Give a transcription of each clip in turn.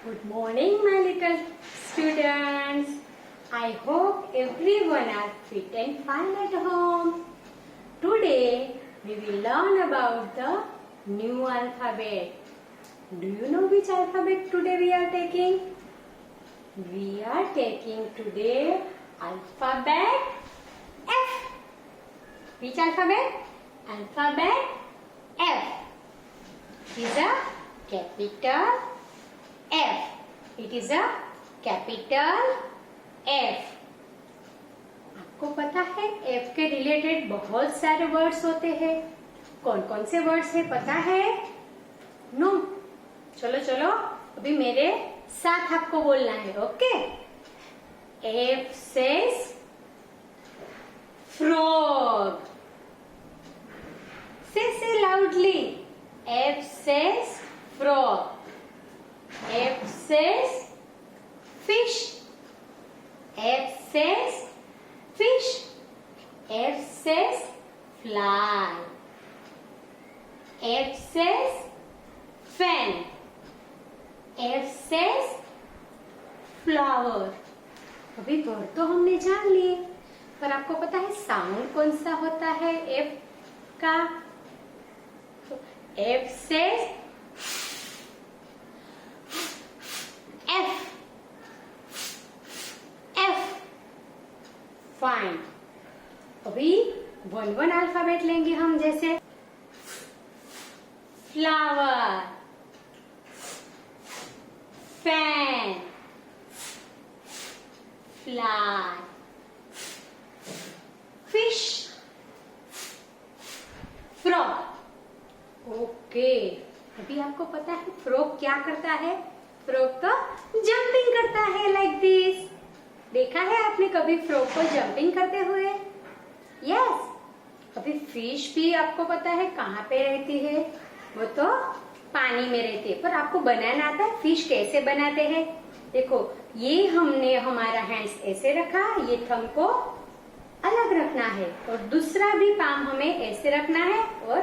Good morning, my little students. I hope everyone are fit and fine at home. Today, we will learn about the new alphabet. Do you know which alphabet today we are taking? We are taking today alphabet F. Which alphabet? Alphabet F. It is a capital F. It is a capital F. आपको पता है F के related बहुत सारे words होते हैं. कौन कौन से वर्ड्स है पता है? नो. चलो चलो अभी मेरे साथ आपको बोलना है. Okay. F says frog. Say loudly. F says frog. F says fish. F says fish. F says fly. F says fan. F says flower. अभी वर्ड तो हमने जान लिए, पर आपको पता है साउंड कौन सा होता है F का? तो F says फाइन. अभी वन अल्फाबेट लेंगे हम, जैसे flower, fan, fly, fish, frog. Okay. अभी आपको पता है फ्रॉग क्या करता है? फ्रॉग तो जंपिंग करता है लाइक दिस. देखा है आपने कभी फ्रॉग को जंपिंग करते हुए? यस. अभी फिश भी आपको पता है कहाँ पे रहती है? वो तो पानी में रहती है. पर आपको बनाना आता है फिश कैसे बनाते हैं? देखो, ये हमने हमारा हैंड्स ऐसे रखा, ये थंब को अलग रखना है और दूसरा भी पाम हमें ऐसे रखना है और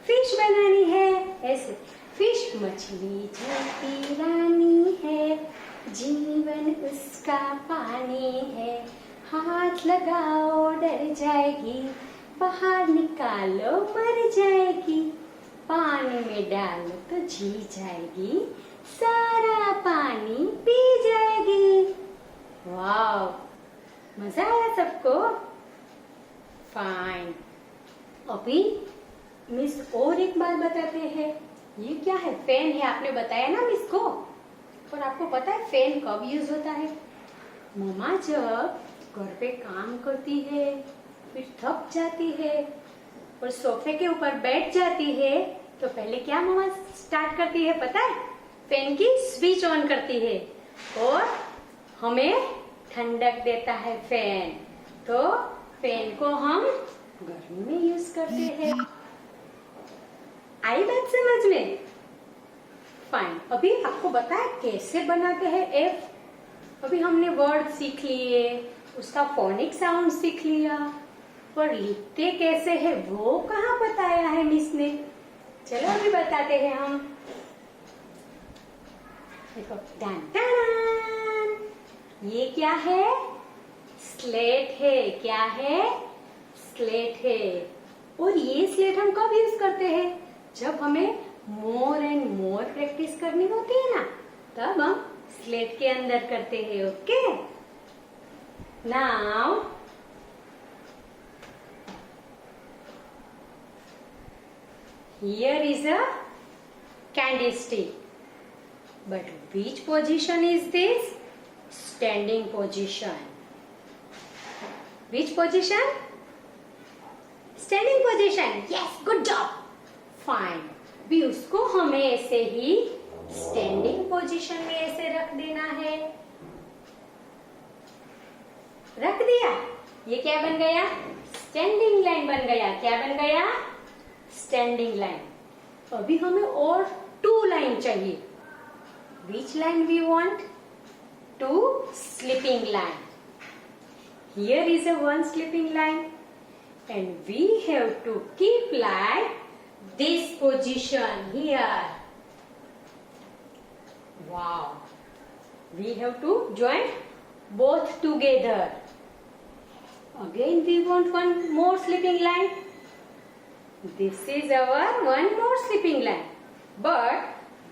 फिश बनानी है. ऐसे फिश मछली जलती रानी है, जीवन उसका पानी है, हाथ लगाओ डर जाएगी, बाहर निकालो मर जाएगी, पानी में डालो तो जी जाएगी, सारा पानी पी जाएगी. वाव, मजा आया सबको? फाइन. अभी मिस और एक बात बताते हैं. ये क्या है? फैन है. आपने बताया ना मिस को. पर आपको पता है फैन कब यूज होता है? मम्मा जब घर पे काम करती है, फिर थक जाती है और सोफे के ऊपर बैठ जाती है, तो पहले क्या मम्मा स्टार्ट करती है पता है? फैन की स्विच ऑन करती है और हमें ठंडक देता है फैन. तो फैन को हम गर्मी में यूज करते हैं. आई बात समझ में? फाइन. अभी आपको बताया कैसे बनाते हैं F. अभी हमने वर्ड सीख लिए, उसका फोनिक साउंड सीख लिया, पर लिखते कैसे है वो कहाँ बताया है मिस ने? चलो अभी बताते हैं हम. देखो, डन डन. ये क्या है? स्लेट है. क्या है? स्लेट है. और ये स्लेट हम कब यूज करते हैं? जब हमें मोर एंड मोर प्रैक्टिस करनी होती है ना, तब हम स्लेट के अंदर करते हैं. Okay. Now here is a candlestick, but which position is this? Standing position. Which position? Standing position. Yes, good job. Fine. भी उसको हमें ऐसे ही स्टैंडिंग पोजीशन में ऐसे रख देना है. रख दिया. ये क्या बन गया? स्टैंडिंग लाइन बन गया. क्या बन गया? Standing line. अभी हमें और 2 लाइन चाहिए. Which line we want? 2 slipping line. Here is a 1 slipping line, and we have to keep like this position here. Wow. We have to join both together. Again we want one more sleeping line. This is our one more sleeping line. But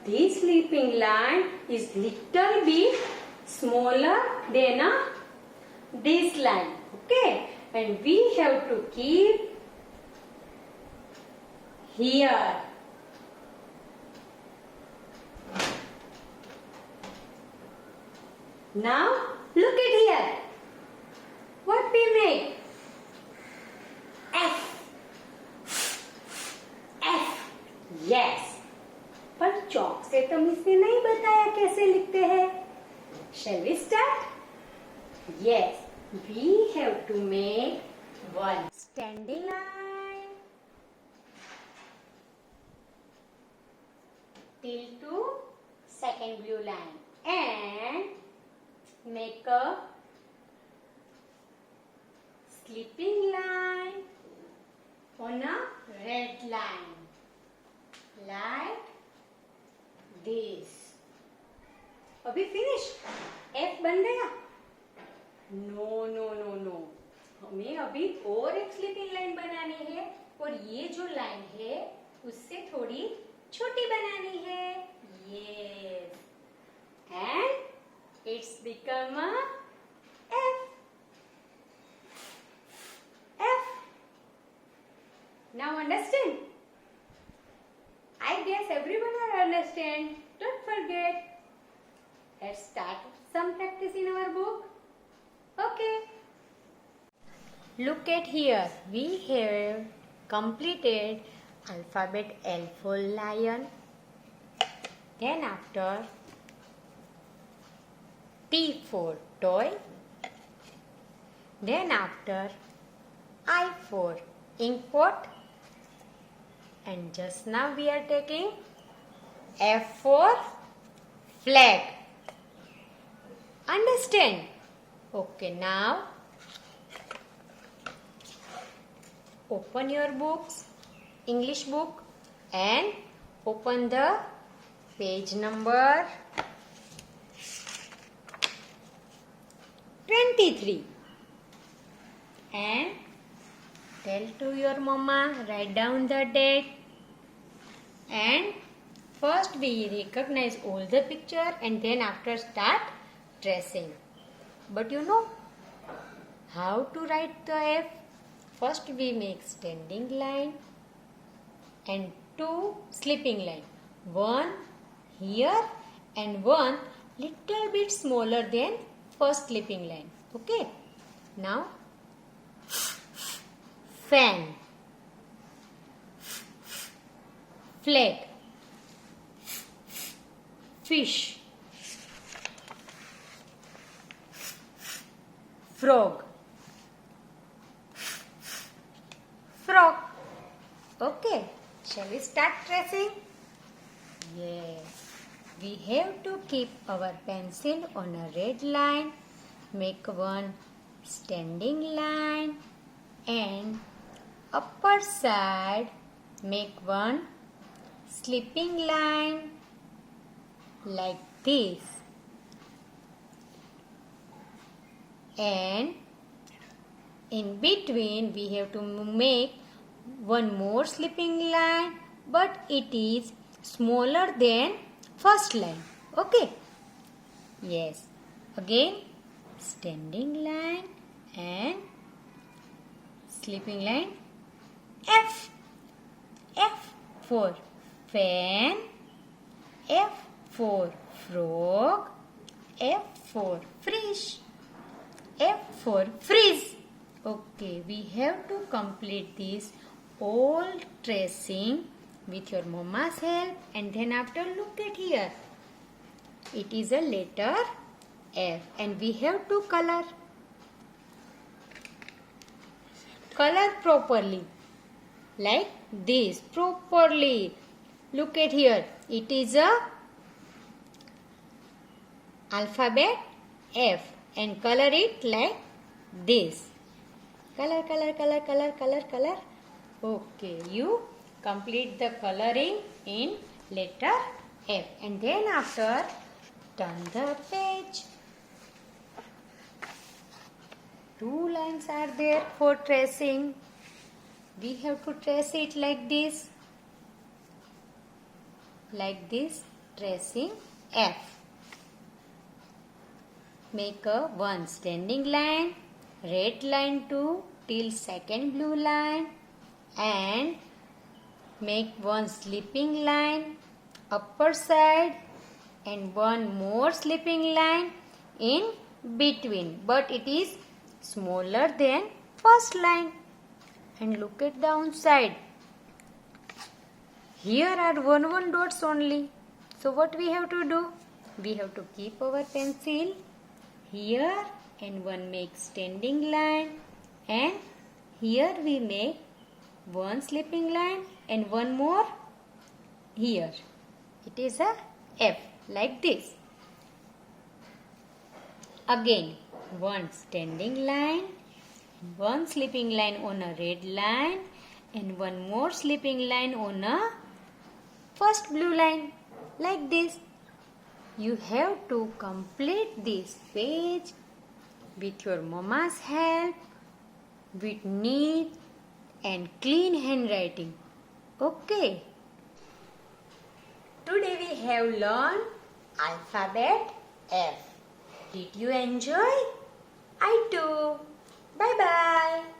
this sleeping line is little bit smaller than this line. Okay. And we have to keep here. Now look at here. What we make? F. F. Yes. पर चौक से तो इसने नहीं बताया कैसे लिखते हैं. Shall we start? Yes. We have to make one standing line till to second blue line and make a sleeping line on a red line like this. अभी फिनिश. F बन गया. नो नो नो नो, हमें अभी और एक sleeping line बनानी है और ये जो लाइन है उससे थोड़ी छोटी बनानी है. Yes. And it's become a F. F. Now understand? I guess everyone will understand. Don't forget. Let's start some practice in our book. Okay. Look at here. We have completed alphabet L for lion. Then after T for toy. Then after I for ink pot. And just now we are taking F for flag. Understand? Okay, now open your books, English book, and open the page number 23 and tell to your mama, write down the date, and first we recognize all the picture and then after start tracing. But you know how to write the F? First we make standing line and two sleeping line. One here and one little bit smaller than first sleeping line. Okay. Now fan, flag, fish, frog, frog. Okay, shall we start tracing? Yes, we have to keep our pencil on a red line, make one standing line and upper side make one sleeping line like this. And in between we have to make one more sleeping line, but it is smaller than first line. Okay. Yes. Again standing line and sleeping line. F. F for fan. F for frog. F for fish. F for freeze. Okay, we have to complete this all tracing with your mama's help, and then after look at here. It is a letter F and we have to color. Color properly like this properly. Look at here. It is a alphabet F and color it like this. Color, color, color, color, color, color. Okay, you complete the coloring in letter F and then after Turn the page. 2 lines are there for tracing. We have to trace it like this. Like this, tracing F. Make a one standing line, red line to till second blue line, and make one slipping line upper side and one more slipping line in between, but it is smaller than first line. And look at the downside. Here are one dots only. So what we have to do? We have to keep our pencil here and one make standing line, and here we make one slipping line and one more here. It is a F like this. Again one standing line, one slipping line on a red line and one more slipping line on a first blue line like this. You have to complete this page with your mama's help, with neat and clean handwriting. Okay. Today we have learned alphabet F. Did you enjoy? I too. Bye bye.